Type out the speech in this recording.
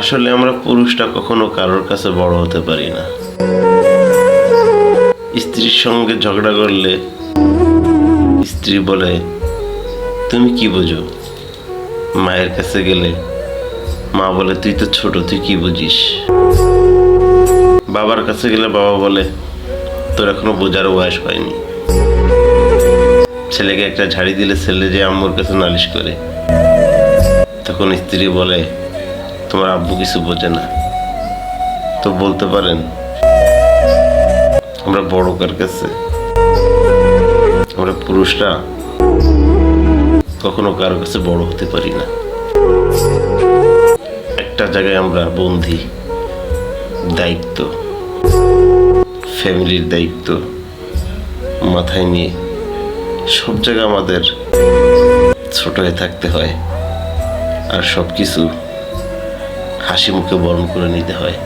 আসলে আমরা পুরুষটা কখনো কারোর কাছে বড় হতে পারি না। স্ত্রীর সঙ্গে ঝগড়া করলে স্ত্রী বলে, তুমি কি বোঝো? মায়ের কাছে গেলে মা বলে, তুই তো ছোট, তুই কি বুঝিস? বাবার কাছে গেলে বাবা বলে, তোর এখনো বোঝার বয়স হয়নি। ছেলেকে একটা ঝাড়ি দিলে ছেলে যে আম্মুর কাছে নালিশ করে, তখন স্ত্রী বলে, তোমার আব্বু কিছু বোঝে না। তো বলতে পারেন আমরা বড় কার কাছে? আমরা পুরুষরা কখনো কারো কাছে বড় হতে পারি না। একটা জায়গায় আমরা বন্দী। দায়িত্ব, ফ্যামিলির দায়িত্ব মাথায় নিয়ে সব জায়গায় আমাদের ছোট হয়ে থাকতে হয়, আর সব কিছু হাসি মুখে বরণ করে নিতে হয়।